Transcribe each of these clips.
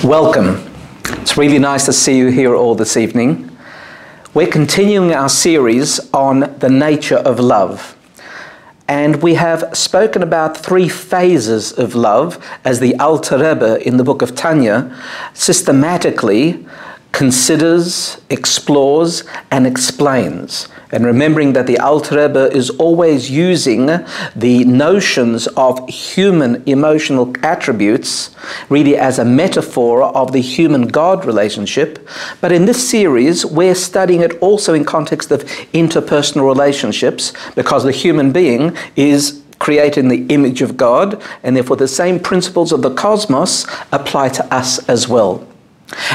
Welcome. It's really nice to see you here all this evening. We're continuing our series on the nature of love. And we have spoken about 3 phases of love as the Alter Rebbe in the book of Tanya systematically considers, explores, and explains. And remembering that the Alter Rebbe is always using the notions of human emotional attributes really as a metaphor of the human-God relationship. But in this series, we're studying it also in context of interpersonal relationships, because the human being is created in the image of God, and therefore the same principles of the cosmos apply to us as well.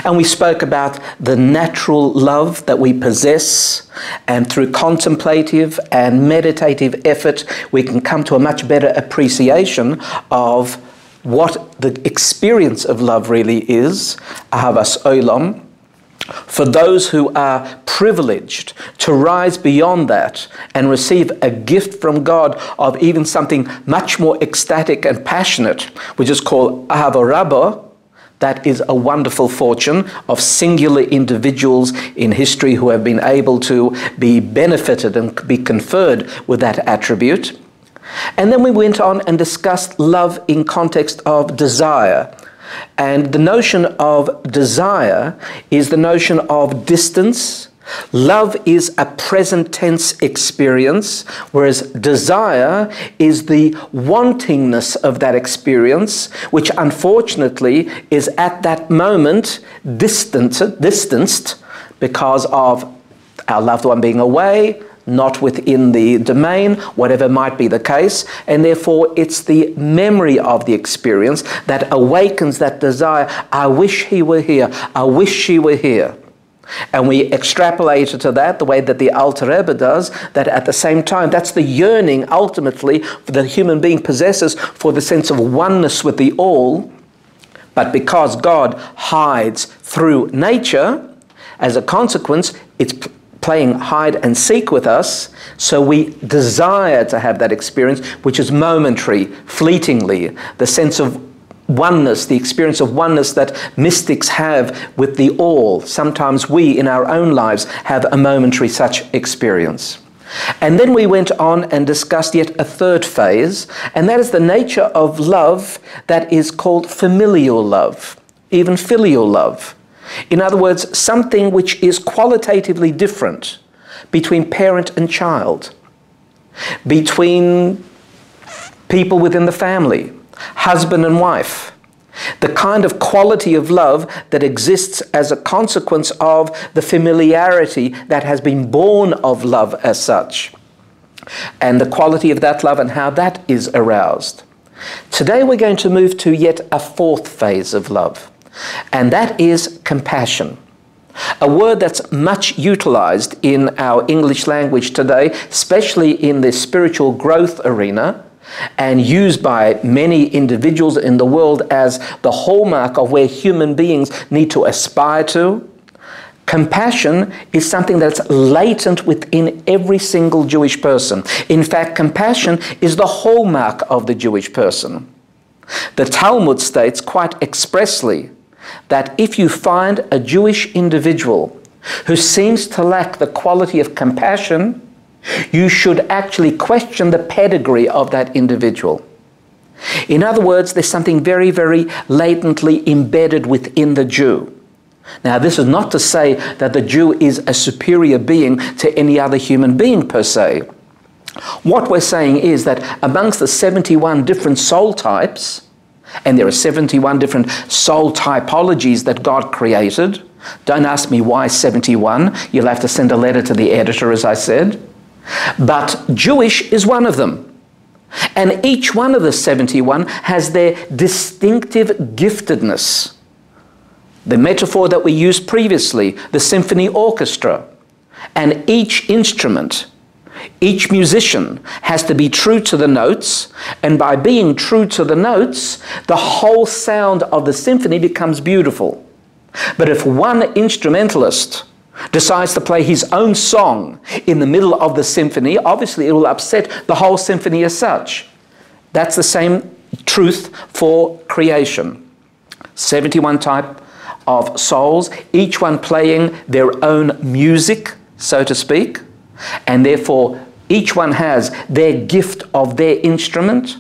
And we spoke about the natural love that we possess, and through contemplative and meditative effort, we can come to a much better appreciation of what the experience of love really is, Ahavas Olam. For those who are privileged to rise beyond that and receive a gift from God of even something much more ecstatic and passionate, which is called Ahava Rabbah, that is a wonderful fortune of singular individuals in history who have been able to be benefited and be conferred with that attribute. And then we went on and discussed love in context of desire. And the notion of desire is the notion of distance. Love is a present tense experience, whereas desire is the wantingness of that experience, which unfortunately is at that moment distanced because of our loved one being away, not within the domain, whatever might be the case, and therefore it's the memory of the experience that awakens that desire. I wish he were here. I wish she were here. And we extrapolate to that the way that the Alter Rebbe does, that at the same time, that's the yearning ultimately the human being possesses for the sense of oneness with the all. But because God hides through nature, as a consequence, it's playing hide and seek with us, so we desire to have that experience, which is momentary, fleetingly, the sense of oneness, the experience of oneness that mystics have with the all. Sometimes we, in our own lives, have a momentary such experience. And then we went on and discussed yet a 3rd phase, and that is the nature of love that is called familial love, even filial love. In other words, something which is qualitatively different between parent and child, between people within the family, husband and wife, the kind of quality of love that exists as a consequence of the familiarity that has been born of love as such, and the quality of that love and how that is aroused. Today we're going to move to yet a 4th phase of love, and that is compassion. A word that's much utilized in our English language today, especially in the spiritual growth arena, and used by many individuals in the world as the hallmark of where human beings need to aspire to. Compassion is something that's latent within every single Jewish person. In fact, compassion is the hallmark of the Jewish person. The Talmud states quite expressly that if you find a Jewish individual who seems to lack the quality of compassion, you should actually question the pedigree of that individual. In other words, there's something very, very latently embedded within the Jew. Now, this is not to say that the Jew is a superior being to any other human being per se. What we're saying is that amongst the 71 different soul types, and there are 71 different soul typologies that God created. Don't ask me why 71. You'll have to send a letter to the editor, as I said. But Jewish is one of them. And each one of the 71 has their distinctive giftedness. The metaphor that we used previously, the symphony orchestra. And each instrument, each musician has to be true to the notes. And by being true to the notes, the whole sound of the symphony becomes beautiful. But if one instrumentalist decides to play his own song in the middle of the symphony, obviously it will upset the whole symphony as such. That's the same truth for creation. 71 type of souls, each one playing their own music, so to speak, and therefore each one has their gift of their instrument.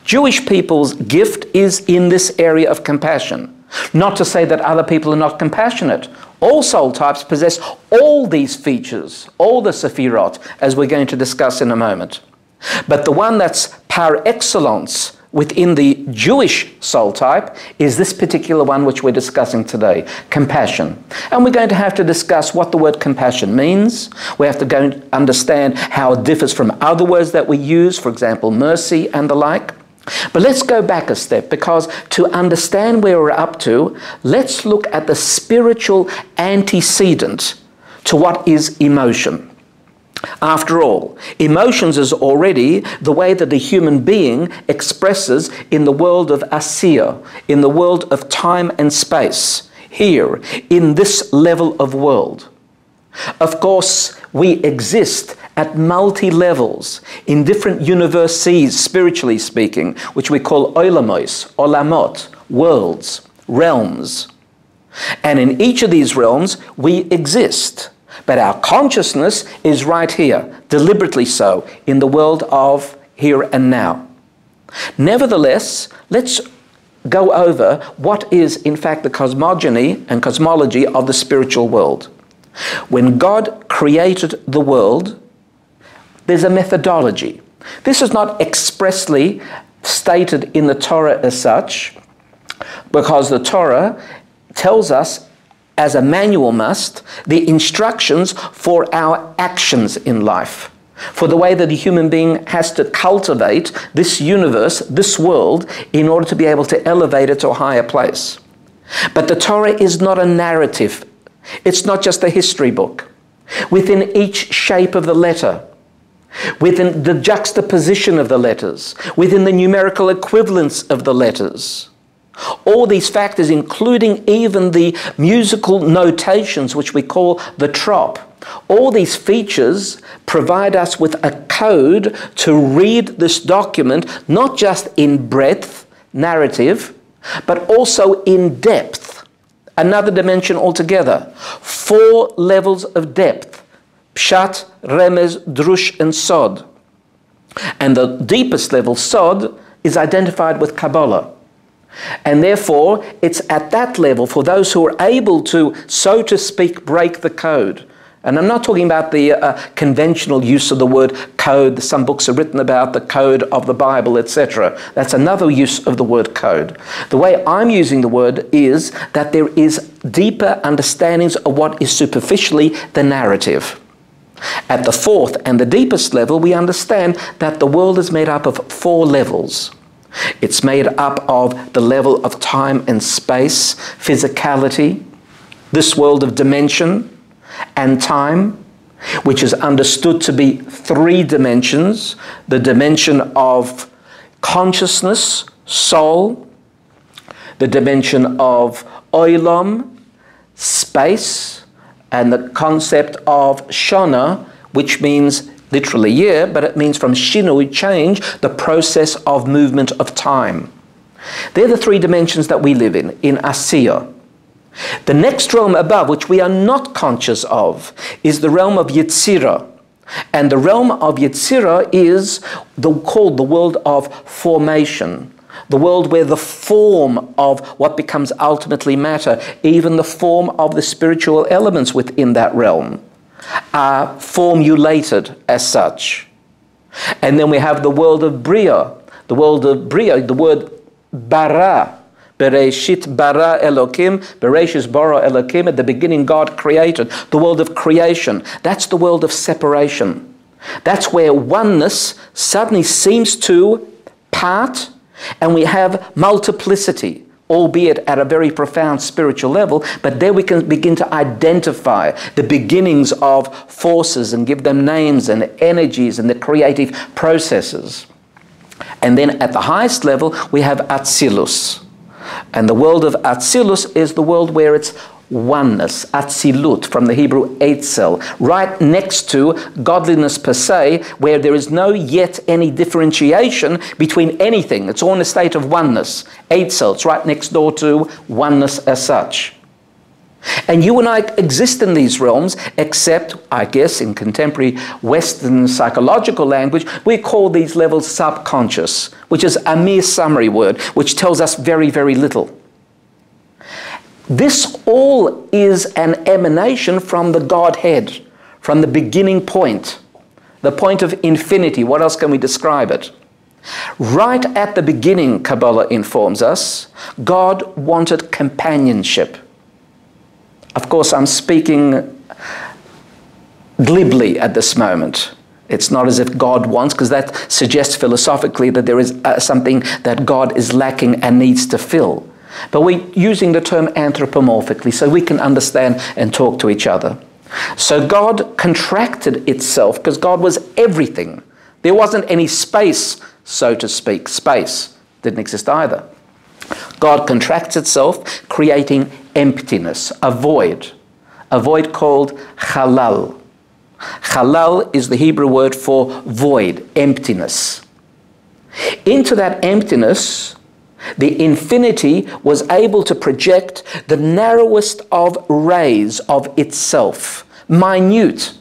Jewish people's gift is in this area of compassion. Not to say that other people are not compassionate. All soul types possess all these features, all the Sefirot, as we're going to discuss in a moment. But the one that's par excellence within the Jewish soul type is this particular one which we're discussing today, compassion. And we're going to have to discuss what the word compassion means. We have to go and understand how it differs from other words that we use, for example, mercy and the like. But let's go back a step, because to understand where we're up to, let's look at the spiritual antecedent to what is emotion. After all, emotions is already the way that the human being expresses in the world of Asiya, in the world of time and space, here, in this level of world. Of course, we exist at multi-levels, in different universes, spiritually speaking, which we call olamos, olamot, worlds, realms. And in each of these realms, we exist. But our consciousness is right here, deliberately so, in the world of here and now. Nevertheless, let's go over what is, in fact, the cosmogony and cosmology of the spiritual world. When God created the world, there's a methodology. This is not expressly stated in the Torah as such, because the Torah tells us, as a manual must, the instructions for our actions in life, for the way that the human being has to cultivate this universe, this world, in order to be able to elevate it to a higher place. But the Torah is not a narrative. It's not just a history book. Within each shape of the letter, within the juxtaposition of the letters, within the numerical equivalence of the letters, all these factors, including even the musical notations, which we call the trop, all these features provide us with a code to read this document, not just in breadth, narrative, but also in depth, another dimension altogether. 4 levels of depth: Pshat, Remez, Drush, and Sod. And the deepest level, Sod, is identified with Kabbalah. And therefore, it's at that level, for those who are able to, so to speak, break the code. And I'm not talking about the conventional use of the word code. Some books are written about the code of the Bible, etc. That's another use of the word code. The way I'm using the word is that there is deeper understandings of what is superficially the narrative. At the 4th and the deepest level, we understand that the world is made up of 4 levels. It's made up of the level of time and space, physicality, this world of dimension and time, which is understood to be 3 dimensions: the dimension of consciousness, soul, the dimension of olam, space, and the concept of shana, which means literally year, but it means from shinui, change, the process of movement of time. They're the 3 dimensions that we live in Asiya. The next realm above, which we are not conscious of, is the realm of Yetzirah. And the realm of Yetzirah is called the world of formation, the world where the form of what becomes ultimately matter, even the form of the spiritual elements within that realm, are formulated as such. And then we have the world of Bria, the world of Bria, the word bara, Bereshit bara Elokim, Bereshis bara Elokim, at the beginning God created, the world of creation. That's the world of separation. That's where oneness suddenly seems to part, and we have multiplicity, albeit at a very profound spiritual level, but there we can begin to identify the beginnings of forces and give them names and energies and the creative processes. And then at the highest level, we have Atzilus. And the world of Atzilus is the world where it's oneness, atzilut, from the Hebrew etzel, right next to godliness per se, where there is no yet any differentiation between anything. It's all in a state of oneness. Etzel, it's right next door to oneness as such. And you and I exist in these realms, except, I guess, in contemporary Western psychological language, we call these levels subconscious, which is a mere summary word, which tells us very, very little. This all is an emanation from the Godhead, from the beginning point, the point of infinity. What else can we describe it? Right at the beginning, Kabbalah informs us, God wanted companionship. Of course, I'm speaking glibly at this moment. It's not as if God wants, because that suggests philosophically that there is something that God is lacking and needs to fill. But we're using the term anthropomorphically so we can understand and talk to each other. So God contracted itself because God was everything. There wasn't any space, so to speak. Space didn't exist either. God contracts itself, creating emptiness, a void called halal. Halal is the Hebrew word for void, emptiness. Into that emptiness, the infinity was able to project the narrowest of rays of itself, minute.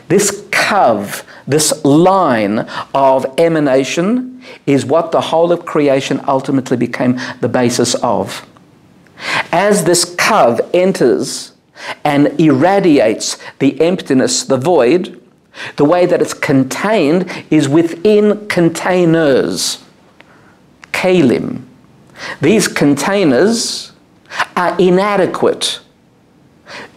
This curve, this line of emanation is what the whole of creation ultimately became the basis of. As this curve enters and irradiates the emptiness, the void, the way that it's contained is within containers, kalim. These containers are inadequate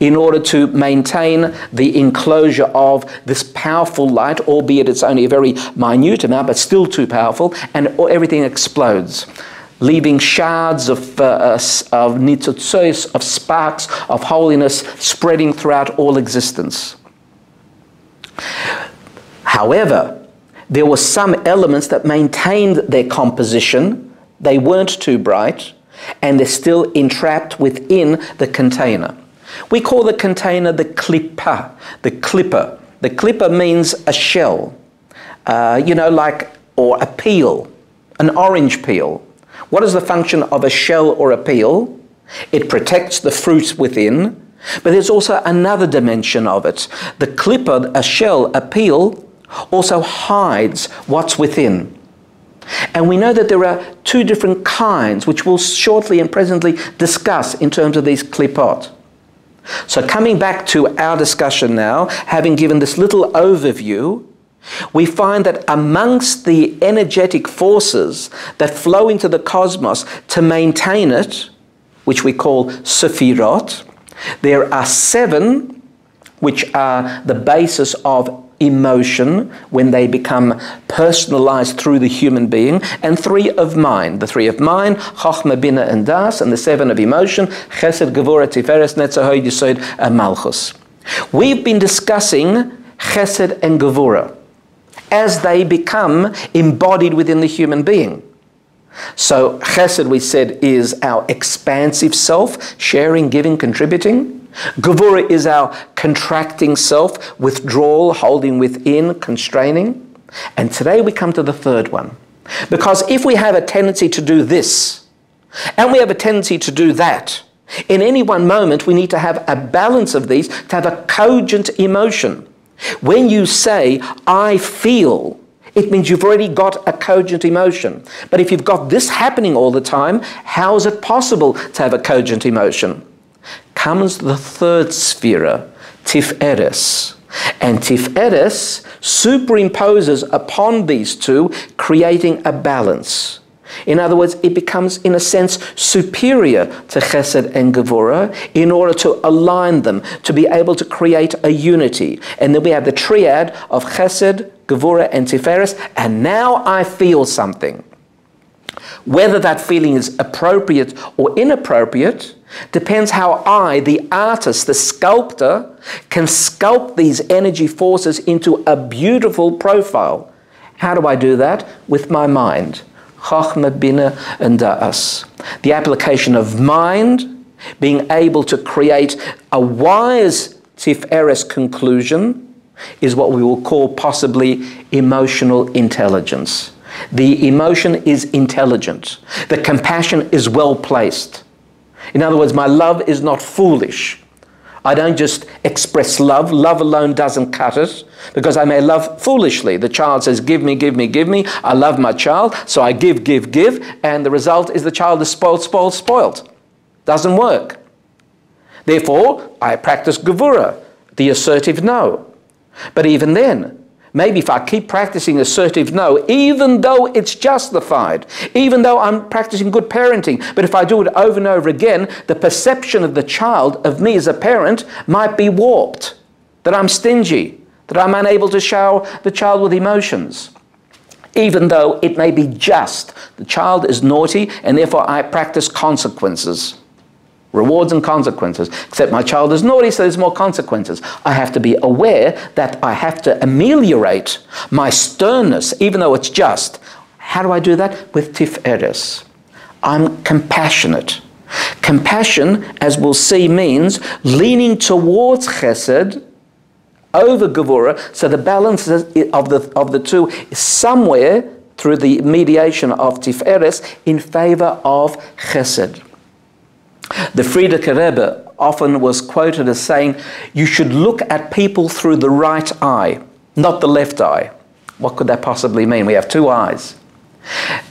in order to maintain the enclosure of this powerful light, albeit it's only a very minute amount, but still too powerful, and everything explodes, leaving shards of nitzotzos, of sparks, of holiness spreading throughout all existence. However, there were some elements that maintained their composition. They weren't too bright, and they're still entrapped within the container. We call the container the klippa, the clipper. The clipper means a shell, or a peel, an orange peel. What is the function of a shell or a peel? It protects the fruit within, but there's also another dimension of it. The clipper, a shell, a peel, also hides what's within. And we know that there are two different kinds, which we'll shortly and presently discuss in terms of these klippot. So coming back to our discussion now, having given this little overview, we find that amongst the energetic forces that flow into the cosmos to maintain it, which we call Sefirot, there are 7 which are the basis of emotion when they become personalized through the human being, and 3 of mind. The 3 of mind, Chochmah, Bina, and Das, and the 7 of emotion, Hessed, Gevurah, Tif'eret, Netzah, Hod, Yesod, and Malchus. We've been discussing Hessed and Gevurah as they become embodied within the human being. So Hessed, we said, is our expansive self, sharing, giving, contributing. Gevurah is our contracting self, withdrawal, holding within, constraining. And today we come to the 3rd one. Because if we have a tendency to do this, and we have a tendency to do that, in any one moment we need to have a balance of these to have a cogent emotion. When you say, I feel, it means you've already got a cogent emotion. But if you've got this happening all the time, how is it possible to have a cogent emotion? Comes the 3rd Sefira, Tif'eret. And Tif'eret superimposes upon these two, creating a balance. In other words, it becomes, in a sense, superior to Hessed and Gevurah in order to align them, to be able to create a unity. And then we have the triad of Hessed, Gevurah, and Tif'eret, and now I feel something. Whether that feeling is appropriate or inappropriate depends how I, the artist, the sculptor, can sculpt these energy forces into a beautiful profile. How do I do that? With my mind. Chochmah, Bina, and Das. The application of mind being able to create a wise Tif'eret conclusion, is what we will call possibly emotional intelligence. The emotion is intelligent. The compassion is well placed. In other words, my love is not foolish. I don't just express love. Love alone doesn't cut it, because I may love foolishly. The child says, give me, give me, give me. I love my child, so I give, give, give, and the result is the child is spoiled, spoiled, spoiled. Doesn't work. Therefore, I practice Gevurah, the assertive no. But even then, maybe if I keep practicing assertive no, even though it's justified, even though I'm practicing good parenting, but if I do it over and over again, the perception of the child, of me as a parent, might be warped. That I'm stingy, that I'm unable to shower the child with emotions. Even though it may be just. The child is naughty, and therefore I practice consequences. Rewards and consequences. Except my child is naughty, so there's more consequences. I have to be aware that I have to ameliorate my sternness, even though it's just. How do I do that? With Tif'eret. I'm compassionate. Compassion, as we'll see, means leaning towards Hessed over Gevurah, so the balance of the two is somewhere through the mediation of Tif'eret in favor of Hessed. The Friedrich Rebbe often was quoted as saying, you should look at people through the right eye, not the left eye. What could that possibly mean? We have two eyes.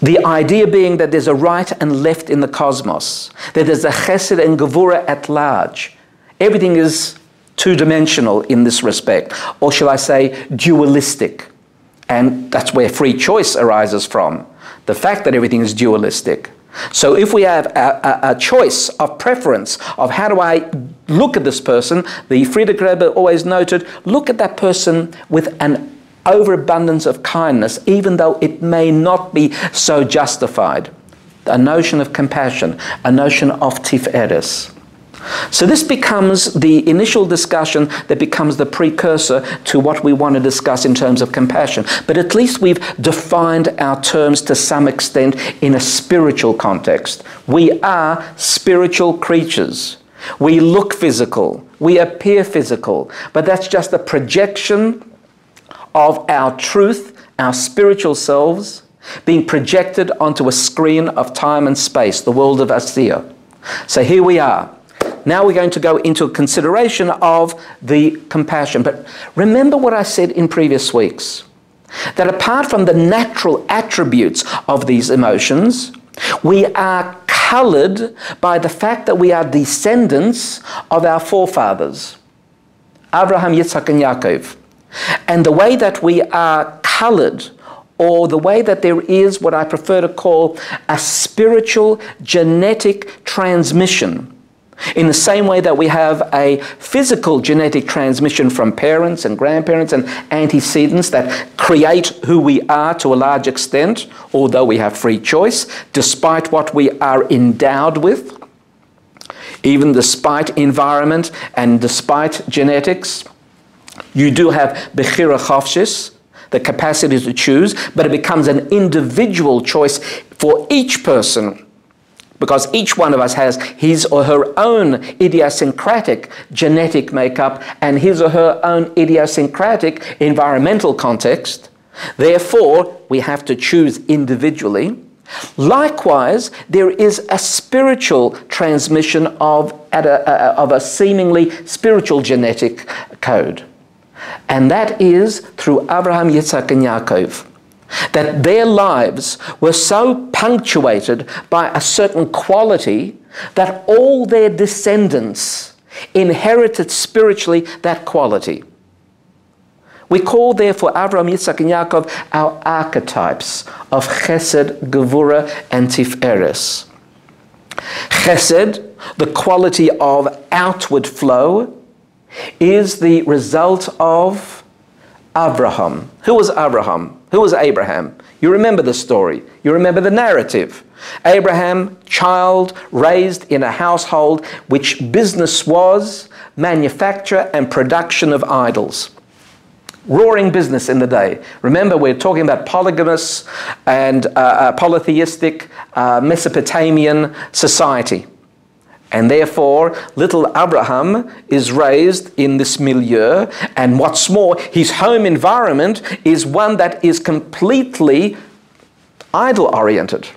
The idea being that there's a right and left in the cosmos, that there's a Hesed and Gevurah at large. Everything is two-dimensional in this respect, or shall I say dualistic. And that's where free choice arises from, the fact that everything is dualistic. So if we have a choice of preference of how do I look at this person, the Friedrich Rebbe always noted, look at that person with an overabundance of kindness, even though it may not be so justified. A notion of compassion, a notion of Tif'eret. So this becomes the initial discussion that becomes the precursor to what we want to discuss in terms of compassion. But at least we've defined our terms to some extent in a spiritual context. We are spiritual creatures. We look physical. We appear physical. But that's just a projection of our truth, our spiritual selves, being projected onto a screen of time and space, the world of Asiya. So here we are. Now we're going to go into a consideration of the compassion. But remember what I said in previous weeks, that apart from the natural attributes of these emotions, we are colored by the fact that we are descendants of our forefathers, Abraham, Yitzhak, and Yaakov. And the way that we are colored, or the way that there is what I prefer to call a spiritual genetic transmission, in the same way that we have a physical genetic transmission from parents and grandparents and antecedents that create who we are to a large extent, although we have free choice, despite what we are endowed with, even despite environment and despite genetics, you do have Bechira Chofshis, the capacity to choose, but it becomes an individual choice for each person, because each one of us has his or her own idiosyncratic genetic makeup and his or her own idiosyncratic environmental context. Therefore, we have to choose individually. Likewise, there is a spiritual transmission of a seemingly spiritual genetic code. And that is through Abraham, Yitzhak, and Yaakov. That their lives were so punctuated by a certain quality that all their descendants inherited spiritually that quality. We call therefore Abraham, Yitzhak, and Yaakov our archetypes of Hesed, Gevurah, and Tif'eret. Hesed, the quality of outward flow, is the result of Abraham. Who was Abraham? Who was Abraham? You remember the story. You remember the narrative. Abraham, child, raised in a household which business was manufacture and production of idols. Roaring business in the day. Remember, we're talking about polygamous and polytheistic Mesopotamian society. And therefore, little Abraham is raised in this milieu. And what's more, his home environment is one that is completely idol-oriented.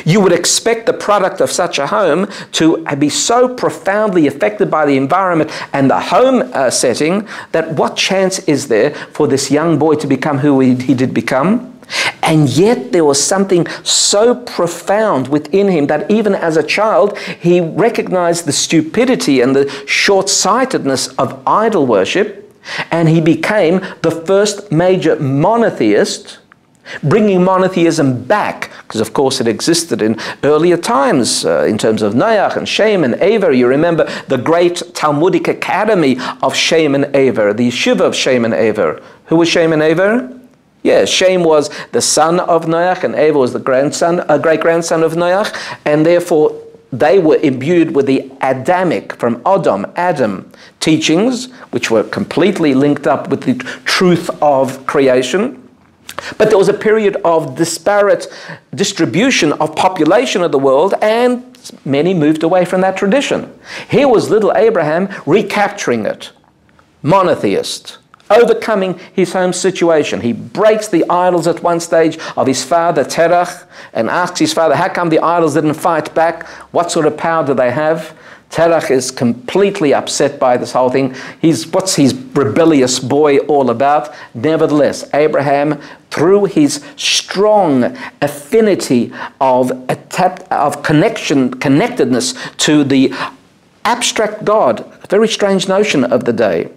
You would expect the product of such a home to be so profoundly affected by the environment and the home setting that what chance is there for this young boy to become who he did become? And yet there was something so profound within him that even as a child, he recognized the stupidity and the short-sightedness of idol worship, and he became the first major monotheist, bringing monotheism back, because of course it existed in earlier times in terms of Noach and Shem and Ever. You remember the great Talmudic academy of Shem and Ever, the yeshiva of Shem and Ever. Who was Shem and Ever? Yes, Shem was the son of Noach, and Ever was the great-grandson of Noach, and therefore they were imbued with the Adamic, from Adam, teachings, which were completely linked up with the truth of creation. But there was a period of disparate distribution of population of the world, and many moved away from that tradition. Here was little Abraham recapturing it, monotheist, overcoming his home situation. He breaks the idols at one stage of his father, Terach, and asks his father, how come the idols didn't fight back? What sort of power do they have? Terach is completely upset by this whole thing. What's his rebellious boy all about? Nevertheless, Abraham, through his strong affinity of connectedness to the abstract God, a very strange notion of the day,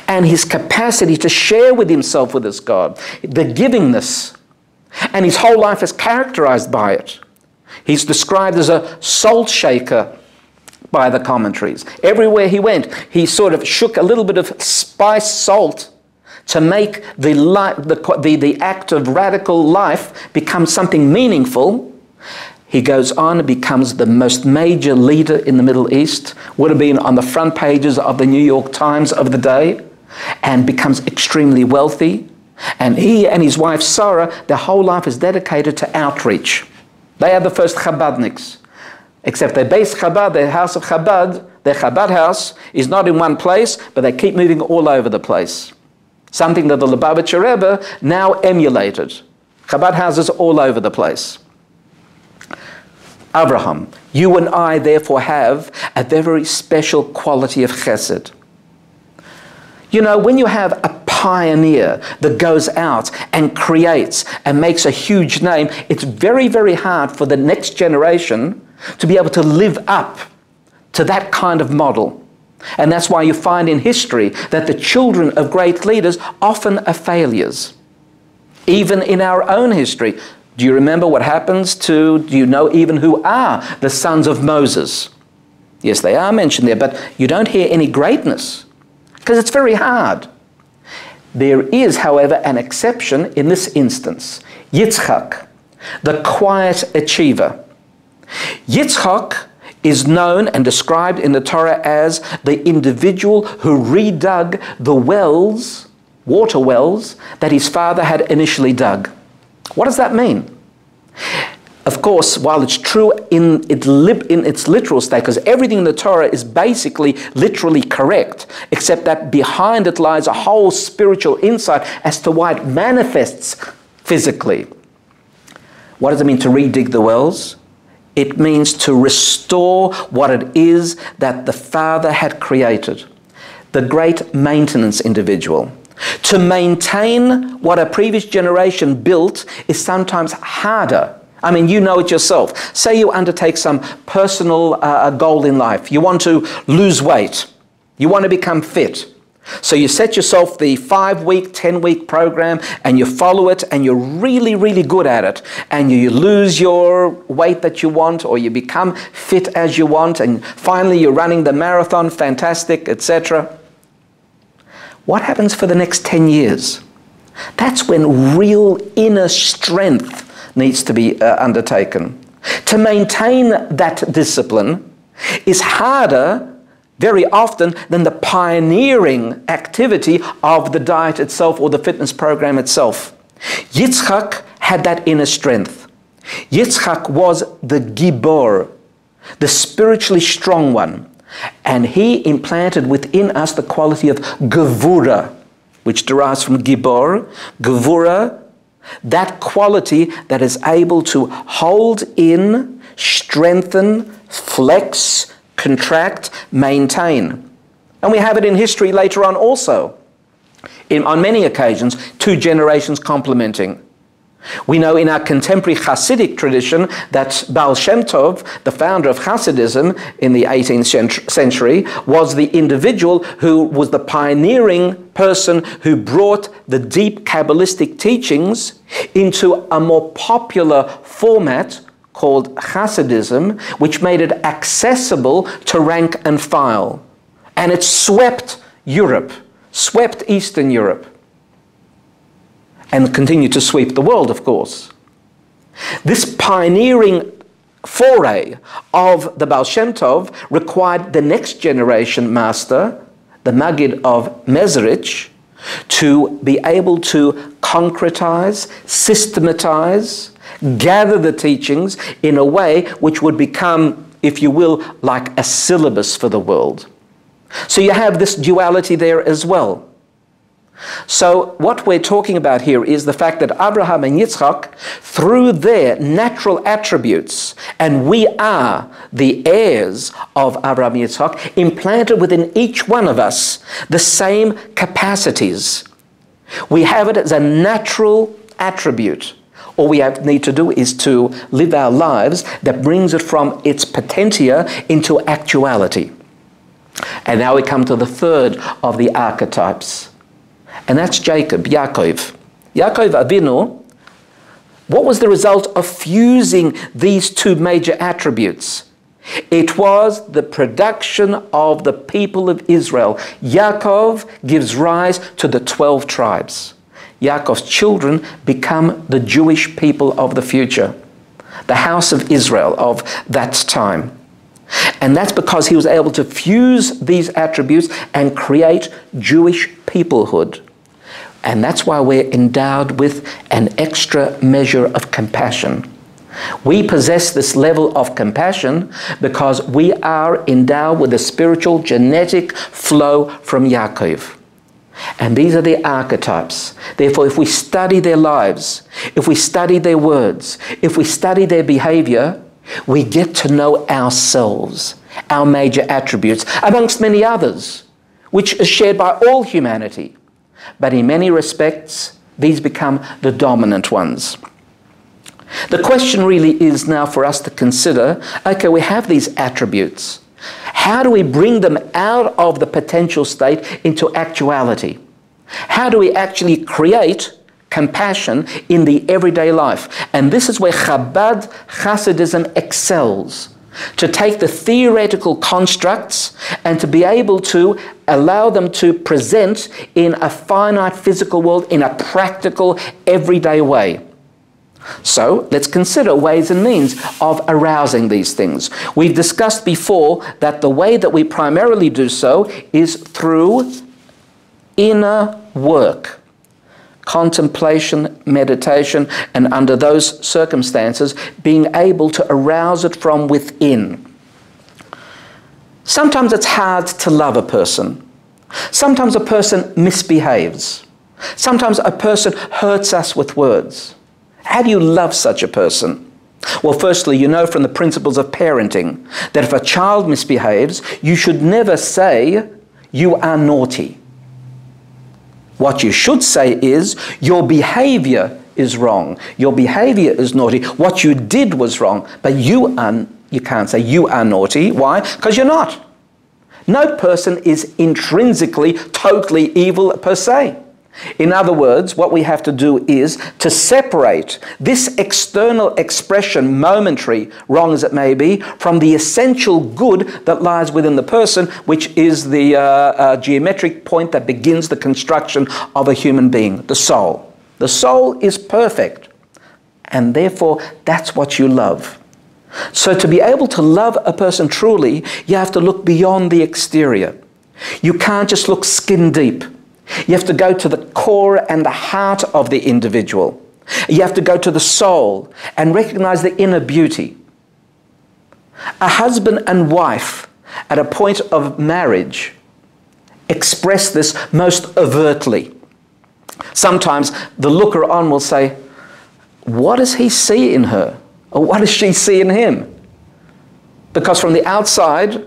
and his capacity to share with himself with this God, the givingness, and his whole life is characterized by it. He's described as a salt shaker by the commentaries. Everywhere he went, he sort of shook a little bit of spiced salt to make the act of radical life become something meaningful. He goes on and becomes the most major leader in the Middle East, would have been on the front pages of the New York Times of the day, and becomes extremely wealthy. And he and his wife Sarah, their whole life is dedicated to outreach. They are the first Chabadniks. Except their base Chabad, their house of Chabad, their Chabad house is not in one place, but they keep moving all over the place. Something that the Lubavitcher Rebbe now emulated. Chabad houses all over the place. Abraham, you and I therefore have a very special quality of Hessed. You know, when you have a pioneer that goes out and creates and makes a huge name, it's very, very hard for the next generation to be able to live up to that kind of model. And that's why you find in history that the children of great leaders often are failures. Even in our own history. Do you remember what happens do you know even who are the sons of Moses? Yes, they are mentioned there, but you don't hear any greatness, because it's very hard. There is, however, an exception in this instance. Yitzchak, the quiet achiever. Yitzchak is known and described in the Torah as the individual who redug the wells, water wells, that his father had initially dug. What does that mean? Of course, while it's true in its literal state, because everything in the Torah is basically literally correct, except that behind it lies a whole spiritual insight as to why it manifests physically. What does it mean to redig the wells? It means to restore what it is that the Father had created. The great maintenance individual. To maintain what a previous generation built is sometimes harder. I mean, you know it yourself. Say you undertake some personal goal in life. You want to lose weight. You want to become fit. So you set yourself the 5-week, 10-week program, and you follow it, and you're really, really good at it. And you lose your weight that you want, or you become fit as you want, and finally you're running the marathon, fantastic, etc. What happens for the next 10 years? That's when real inner strength needs to be undertaken. To maintain that discipline is harder very often than the pioneering activity of the diet itself or the fitness program itself. Yitzchak had that inner strength. Yitzchak was the Gibor. the spiritually strong one. And he implanted within us the quality of Gevurah, which derives from Gibor, Gevurah, that quality that is able to hold in, strengthen, flex, contract, maintain. And we have it in history later on also. On many occasions, two generations complementing. We know in our contemporary Hasidic tradition that Baal Shem Tov, the founder of Hasidism in the 18th century, was the individual who was the pioneering person who brought the deep Kabbalistic teachings into a more popular format called Hasidism, which made it accessible to rank and file. And it swept Europe, swept Eastern Europe, and continued to sweep the world, of course. This pioneering foray of the Baal Shem Tov required the next generation master, the Maggid of Mezerich, to be able to concretize, systematize, gather the teachings in a way which would become, if you will, like a syllabus for the world. So you have this duality there as well. So what we're talking about here is the fact that Abraham and Yitzchak, through their natural attributes, and we are the heirs of Abraham and Yitzchak, implanted within each one of us the same capacities. We have it as a natural attribute. All we need to do is to live our lives that brings it from its potentia into actuality. And now we come to the third of the archetypes. And that's Jacob, Yaakov. Yaakov Avinu, what was the result of fusing these two major attributes? It was the production of the people of Israel. Yaakov gives rise to the 12 tribes. Yaakov's children become the Jewish people of the future, the house of Israel of that time. And that's because he was able to fuse these attributes and create Jewish peoplehood. And that's why we're endowed with an extra measure of compassion. We possess this level of compassion because we are endowed with a spiritual genetic flow from Yaakov. And these are the archetypes. Therefore, if we study their lives, if we study their words, if we study their behavior, we get to know ourselves, our major attributes, amongst many others, which is shared by all humanity. But in many respects, these become the dominant ones. The question really is now for us to consider, okay, we have these attributes. How do we bring them out of the potential state into actuality? How do we actually create compassion in the everyday life? And this is where Chabad Hasidism excels. To take the theoretical constructs and to be able to allow them to present in a finite physical world in a practical, everyday way. So let's consider ways and means of arousing these things. We've discussed before that the way that we primarily do so is through inner work, contemplation, meditation, and under those circumstances, being able to arouse it from within. Sometimes it's hard to love a person. Sometimes a person misbehaves. Sometimes a person hurts us with words. How do you love such a person? Well, firstly, you know from the principles of parenting that if a child misbehaves, you should never say, "You are naughty." What you should say is, "Your behavior is wrong. Your behavior is naughty. What you did was wrong." But you can't say, "You are naughty." Why? Because you're not. No person is intrinsically totally evil per se. In other words, what we have to do is to separate this external expression, momentary, wrong as it may be, from the essential good that lies within the person, which is the geometric point that begins the construction of a human being, the soul. The soul is perfect, and therefore that's what you love. So to be able to love a person truly, you have to look beyond the exterior. You can't just look skin deep. You have to go to the core and the heart of the individual. You have to go to the soul and recognize the inner beauty. A husband and wife at a point of marriage express this most overtly. Sometimes the looker on will say, what does he see in her? Or what does she see in him? Because from the outside,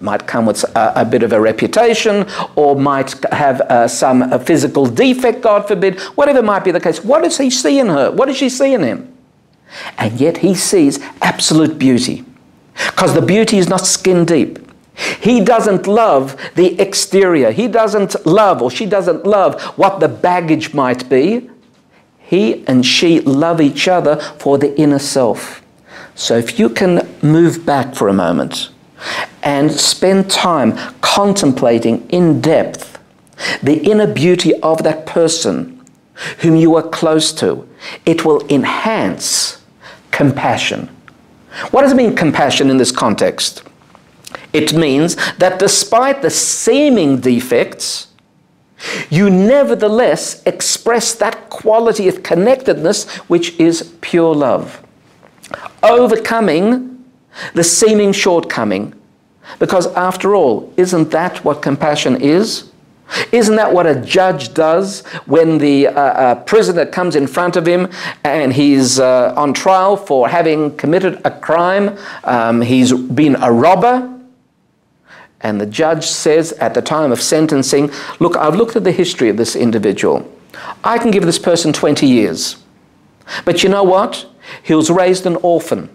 might come with a bit of a reputation, or might have some physical defect, God forbid, whatever might be the case. What does he see in her? What does she see in him? And yet he sees absolute beauty, because the beauty is not skin deep. He doesn't love the exterior. He doesn't love, or she doesn't love, what the baggage might be. He and she love each other for the inner self. So if you can move back for a moment and spend time contemplating in depth the inner beauty of that person whom you are close to, it will enhance compassion. What does it mean, compassion, in this context? It means that despite the seeming defects, you nevertheless express that quality of connectedness which is pure love, overcoming the seeming shortcoming. Because after all, isn't that what compassion is? Isn't that what a judge does when the prisoner comes in front of him and he's on trial for having committed a crime? He's been a robber. And the judge says at the time of sentencing, look, I've looked at the history of this individual. I can give this person 20 years. But you know what? He was raised an orphan.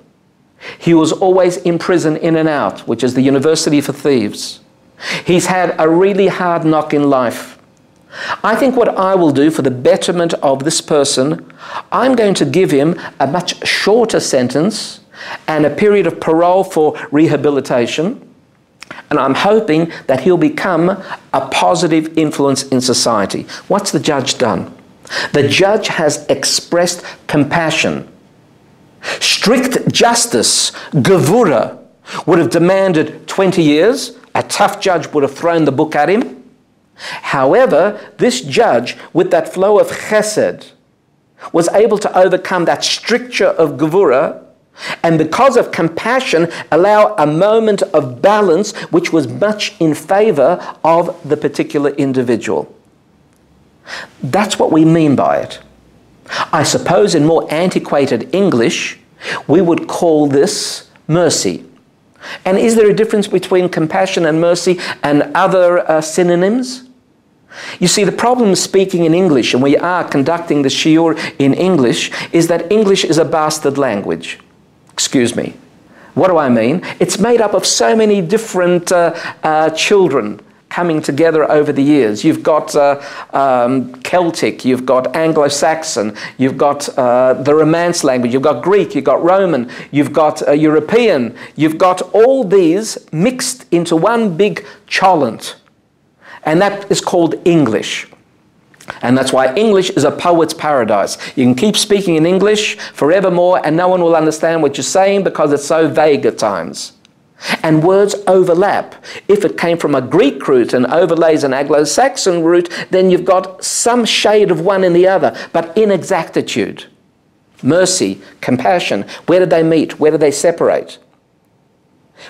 He was always in prison, in and out, which is the university for thieves. He's had a really hard knock in life. I think what I will do for the betterment of this person, I'm going to give him a much shorter sentence and a period of parole for rehabilitation. And I'm hoping that he'll become a positive influence in society. What's the judge done? The judge has expressed compassion. Strict justice, Gevurah, would have demanded 20 years. A tough judge would have thrown the book at him. However, this judge, with that flow of Hessed, was able to overcome that stricture of Gevurah, and because of compassion, allow a moment of balance which was much in favour of the particular individual. That's what we mean by it. I suppose in more antiquated English, we would call this mercy. And is there a difference between compassion and mercy and other synonyms? You see, the problem speaking in English, and we are conducting the shiur in English, is that English is a bastard language. Excuse me. What do I mean? It's made up of so many different children coming together over the years. You've got Celtic, you've got Anglo-Saxon, you've got the Romance language, you've got Greek, you've got Roman, you've got European, you've got all these mixed into one big cholent. And that is called English. And that's why English is a poet's paradise. You can keep speaking in English forevermore and no one will understand what you're saying because it's so vague at times. And words overlap. If it came from a Greek root and overlays an Anglo-Saxon root, then you've got some shade of one in the other, but inexactitude. Mercy, compassion, where do they meet? Where do they separate?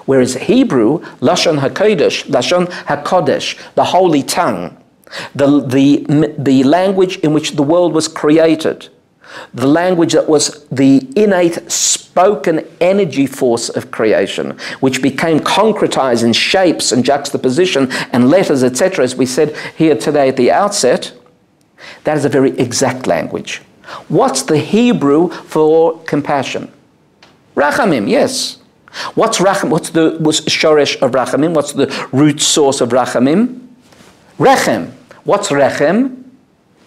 Whereas Hebrew, Lashon HaKodesh, Lashon HaKodesh, the holy tongue, the language in which the world was created, the language that was the innate spoken energy force of creation, which became concretized in shapes and juxtaposition and letters, etc., as we said here today at the outset, that is a very exact language. What's the Hebrew for compassion? Rachamim, yes. What's the shoresh of rachamim? What's the root source of rachamim? Rechem. What's rechem?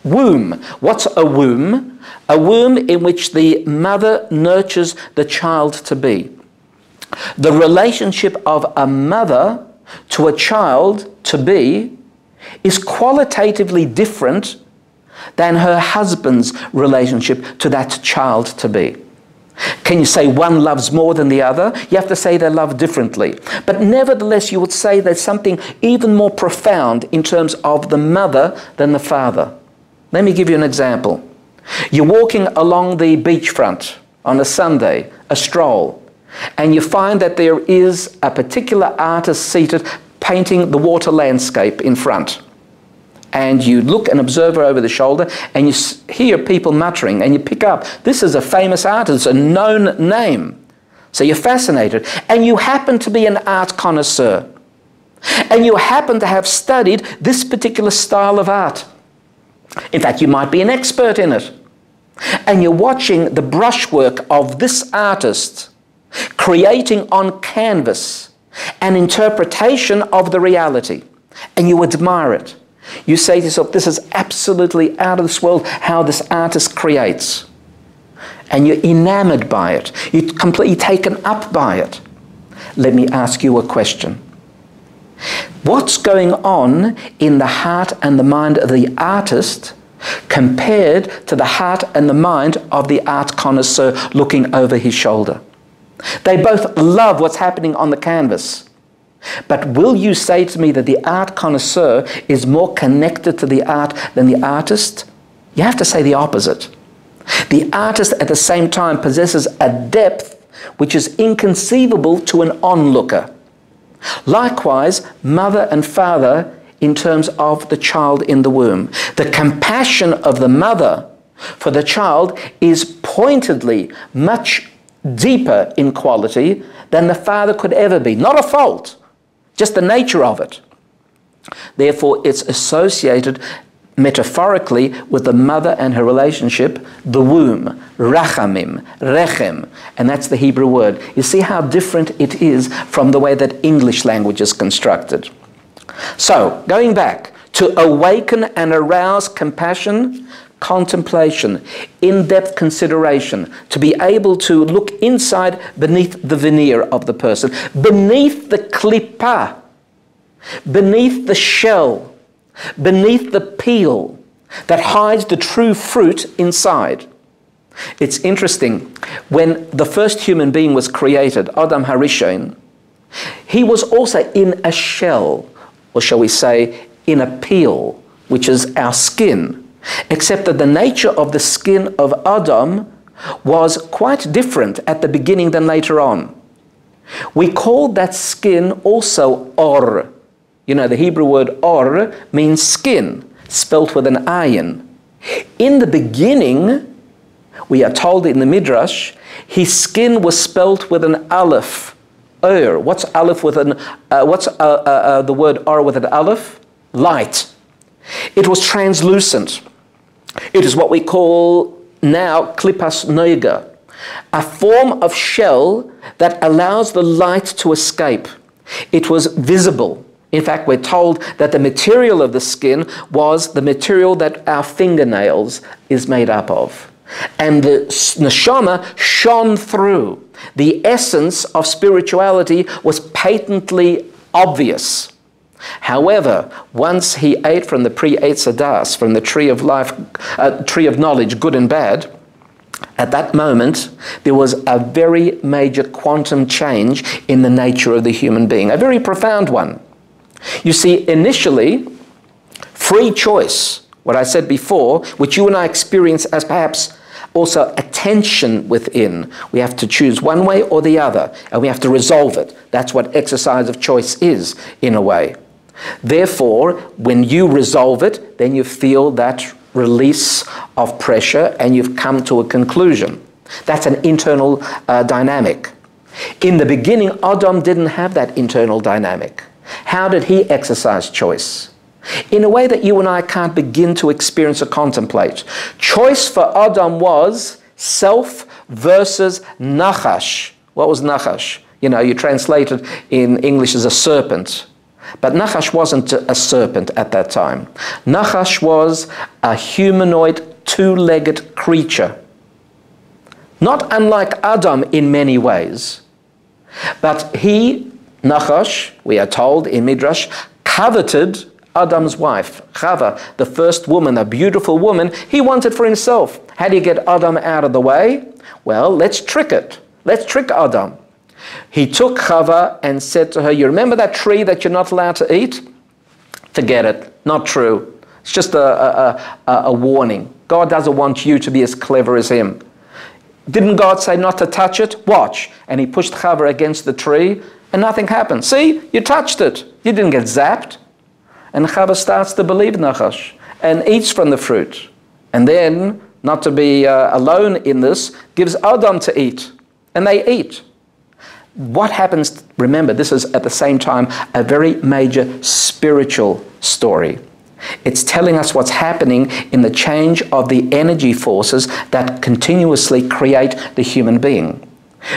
Womb. What's a womb? A womb in which the mother nurtures the child to be. The relationship of a mother to a child to be is qualitatively different than her husband's relationship to that child to be. Can you say one loves more than the other? You have to say they love differently. But nevertheless, you would say there's something even more profound in terms of the mother than the father. Let me give you an example. You're walking along the beachfront on a Sunday, a stroll. and you find that there is a particular artist seated painting the water landscape in front. And you look and observe over the shoulder, and you hear people muttering, and you pick up, this is a famous artist, a known name. So you're fascinated, and you happen to be an art connoisseur, and you happen to have studied this particular style of art. In fact, you might be an expert in it, and you're watching the brushwork of this artist creating on canvas an interpretation of the reality, and you admire it. You say to yourself, this is absolutely out of this world how this artist creates. And you're enamored by it. You're completely taken up by it. Let me ask you a question. What's going on in the heart and the mind of the artist compared to the heart and the mind of the art connoisseur looking over his shoulder? They both love what's happening on the canvas. But will you say to me that the art connoisseur is more connected to the art than the artist? You have to say the opposite. The artist at the same time possesses a depth which is inconceivable to an onlooker. Likewise, mother and father in terms of the child in the womb. The compassion of the mother for the child is pointedly much deeper in quality than the father could ever be. Not a fault, just the nature of it. Therefore, it's associated metaphorically with the mother and her relationship, the womb, rachamim, rechem, and that's the Hebrew word. You see how different it is from the way that English language is constructed. So, going back, to awaken and arouse compassion, contemplation, in-depth consideration, to be able to look inside beneath the veneer of the person, beneath the klippah, beneath the shell, beneath the peel that hides the true fruit inside. It's interesting, when the first human being was created, Adam HaRishon, he was also in a shell, or shall we say, in a peel, which is our skin. Except that the nature of the skin of Adam was quite different at the beginning than later on. We called that skin also or. You know, the Hebrew word or means skin, spelt with an ayin. In the beginning, we are told in the Midrash, his skin was spelt with an aleph, What's aleph with an? The word or with an aleph? Light. It was translucent. It is what we call now klippas noiga, a form of shell that allows the light to escape. It was visible. In fact, we're told that the material of the skin was the material that our fingernails is made up of. And the neshama shone through. The essence of spirituality was patently obvious. However, once he ate from the pre-Eitz Hadas, from the tree of life, tree of knowledge, good and bad, at that moment, there was a very major quantum change in the nature of the human being, a very profound one. You see, initially, free choice, what I said before, which you and I experience as perhaps also a tension within. We have to choose one way or the other, and we have to resolve it. That's what exercise of choice is, in a way. Therefore, when you resolve it, then you feel that release of pressure and you've come to a conclusion. That's an internal dynamic. In the beginning, Adam didn't have that internal dynamic. How did he exercise choice? In a way that you and I can't begin to experience or contemplate. Choice for Adam was self versus nachash. What was nachash? You know, you translate it in English as a serpent. But Nachash wasn't a serpent at that time. Nachash was a humanoid, two-legged creature. Not unlike Adam in many ways. But he, Nachash, we are told in Midrash, coveted Adam's wife, Chava, the first woman, a beautiful woman, he wanted for himself. How do you get Adam out of the way? Well, let's trick it. Let's trick Adam. He took Chava and said to her, you remember that tree that you're not allowed to eat? Forget it. Not true. It's just a warning. God doesn't want you to be as clever as him. Didn't God say not to touch it? Watch. And he pushed Chava against the tree and nothing happened. See, you touched it. You didn't get zapped. And Chava starts to believe Nachash and eats from the fruit. And then, not to be alone in this, gives Adam to eat. And they eat. What happens, remember, this is at the same time a very major spiritual story. It's telling us what's happening in the change of the energy forces that continuously create the human being.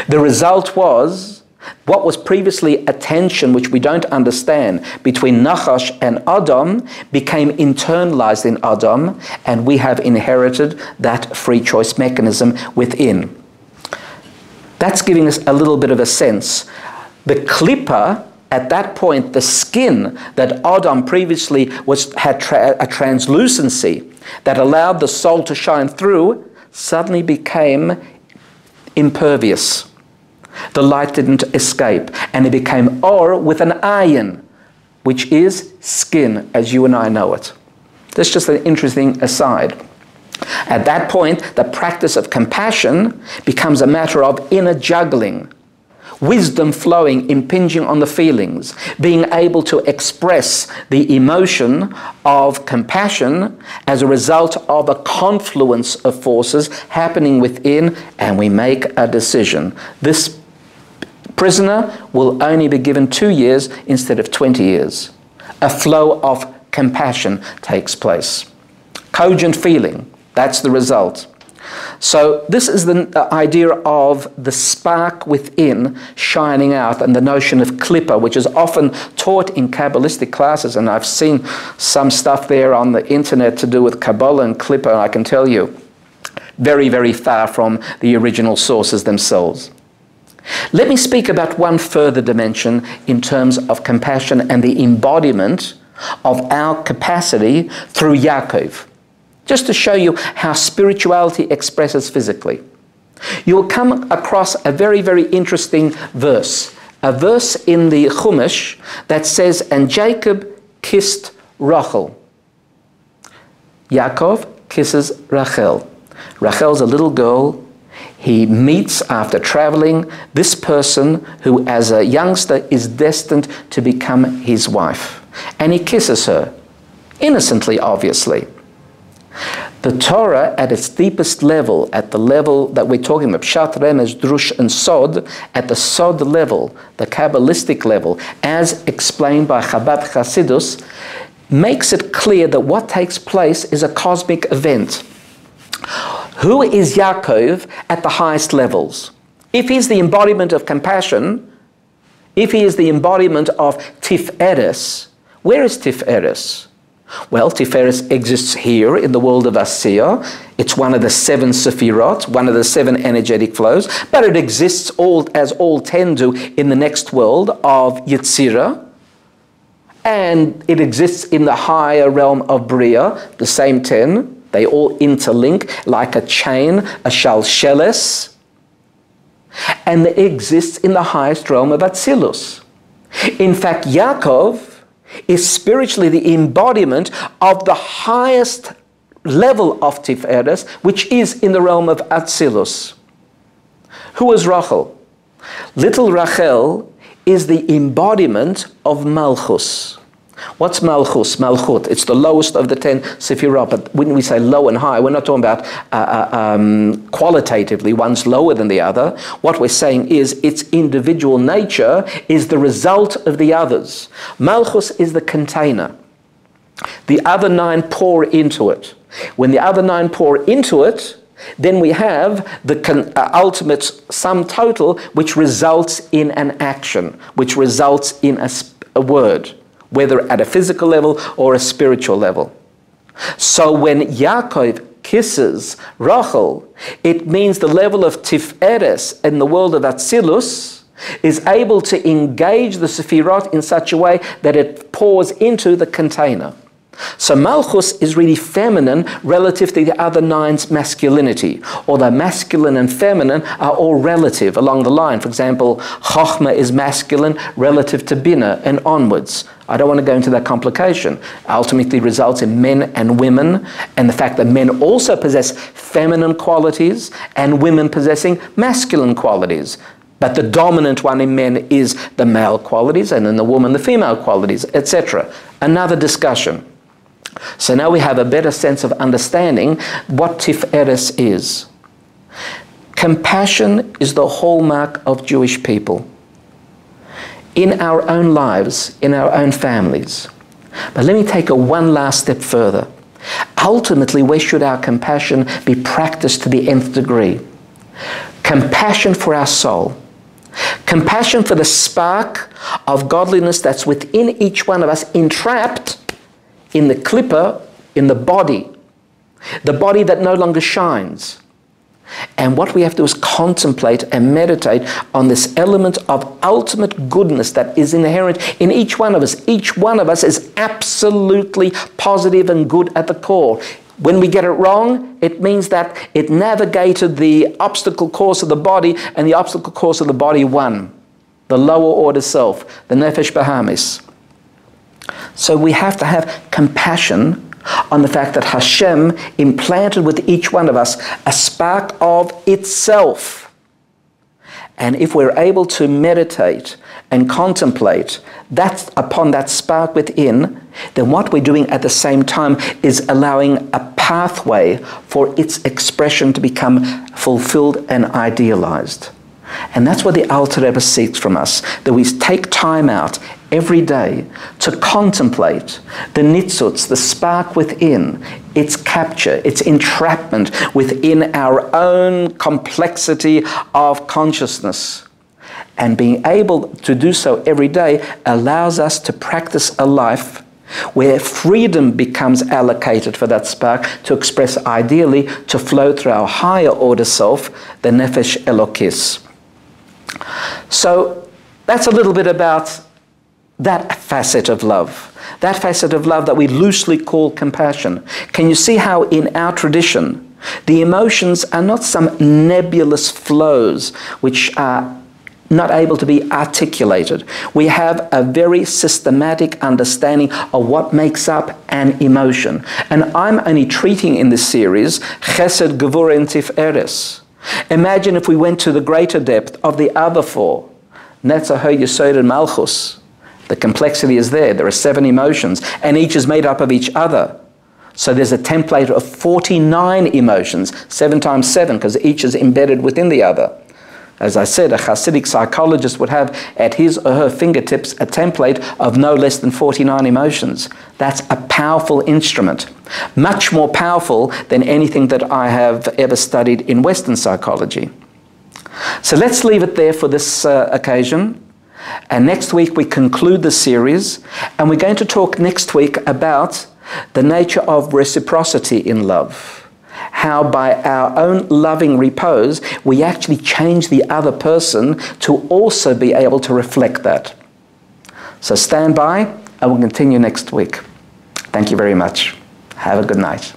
The result was, what was previously a tension which we don't understand between Nachash and Adam became internalized in Adam, and we have inherited that free choice mechanism within. That's giving us a little bit of a sense. The klippa, at that point, the skin that Adam previously had a translucency that allowed the soul to shine through, suddenly became impervious. The light didn't escape, and it became or with an ayin, which is skin, as you and I know it. That's just an interesting aside. At that point, the practice of compassion becomes a matter of inner juggling, wisdom flowing, impinging on the feelings, being able to express the emotion of compassion as a result of a confluence of forces happening within, and we make a decision. This prisoner will only be given 2 years instead of 20 years. A flow of compassion takes place. Cogent feeling. That's the result. So this is the idea of the spark within shining out, and the notion of klippa, which is often taught in Kabbalistic classes, and I've seen some stuff there on the internet to do with Kabbalah and klippa, and I can tell you, very, very far from the original sources themselves. Let me speak about one further dimension in terms of compassion and the embodiment of our capacity through Yaakov, just to show you how spirituality expresses physically. You will come across a very, very interesting verse, a verse in the Chumash that says, and Jacob kissed Rachel. Yaakov kisses Rachel. Rachel's a little girl. He meets, after traveling, this person who as a youngster is destined to become his wife. And he kisses her, innocently, obviously. The Torah, at its deepest level, at the level that we're talking about, Pshat, Remez, Drush, and Sod, at the Sod level, the Kabbalistic level, as explained by Chabad Chasidus, makes it clear that what takes place is a cosmic event. Who is Yaakov at the highest levels? If he's the embodiment of compassion, if he is the embodiment of Tif'eret, where is Tif'eret? Well, Tif'eret exists here in the world of Asiya. It's one of the 7 Sefirot, one of the 7 energetic flows, but it exists as all 10 do in the next world of Yetzirah, and it exists in the higher realm of Bria, the same 10. They all interlink like a chain, a shalsheles, and it exists in the highest realm of Atzilus. In fact, Yaakov is spiritually the embodiment of the highest level of Tif'eret, which is in the realm of Atzilus. Who is Rachel? Little Rachel is the embodiment of Malchus. What's Malchus? Malchut. It's the lowest of the 10 Sefirot, but when we say low and high, we're not talking about qualitatively, one's lower than the other. What we're saying is its individual nature is the result of the others. Malchus is the container. The other 9 pour into it. When the other 9 pour into it, then we have the ultimate sum total, which results in an action, which results in a word, whether at a physical level or a spiritual level. So when Yaakov kisses Rachel, it means the level of Tif'eret in the world of Atzilus is able to engage the Sefirot in such a way that it pours into the container. So Malchus is really feminine relative to the other 9's masculinity, although masculine and feminine are all relative along the line. For example, Chochmah is masculine relative to Binah and onwards. I don't want to go into that complication. Ultimately results in men and women, and the fact that men also possess feminine qualities and women possessing masculine qualities. But the dominant one in men is the male qualities, and in the woman the female qualities, etc. Another discussion. So now we have a better sense of understanding what Tif'eret is. Compassion is the hallmark of Jewish people in our own lives, in our own families. But let me take one last step further. Ultimately, where should our compassion be practiced to the nth degree? Compassion for our soul. Compassion for the spark of godliness that's within each one of us, entrapped in the clipper, in the body that no longer shines. And what we have to do is contemplate and meditate on this element of ultimate goodness that is inherent in each one of us. Each one of us is absolutely positive and good at the core. When we get it wrong, it means that it navigated the obstacle course of the body, and the obstacle course of the body won. The lower order self, the nefesh bahamis. So we have to have compassion on the fact that Hashem implanted with each one of us a spark of itself. And if we're able to meditate and contemplate upon that spark within, then what we're doing at the same time is allowing a pathway for its expression to become fulfilled and idealized. And that's what the Alter Rebbe seeks from us, that we take time out every day to contemplate the nitzuts, the spark within, its capture, its entrapment within our own complexity of consciousness. And being able to do so every day allows us to practice a life where freedom becomes allocated for that spark to express ideally, to flow through our higher order self, the Nefesh Elokis. So that's a little bit about that facet of love. That facet of love that we loosely call compassion. Can you see how in our tradition, the emotions are not some nebulous flows which are not able to be articulated. We have a very systematic understanding of what makes up an emotion. And I'm only treating in this series Hessed, Gevurah, and Tif'eret. Imagine if we went to the greater depth of the other four. Netzach, Yesod, and Malchus. The complexity is there. There are 7 emotions, and each is made up of each other. So there's a template of 49 emotions, 7 times 7, because each is embedded within the other. As I said, a Hasidic psychologist would have at his or her fingertips a template of no less than 49 emotions. That's a powerful instrument, much more powerful than anything that I have ever studied in Western psychology. So let's leave it there for this occasion. And next week we conclude the series, and we're going to talk next week about the nature of reciprocity in love. How by our own loving repose, we actually change the other person to also be able to reflect that. So stand by, and we'll continue next week. Thank you very much. Have a good night.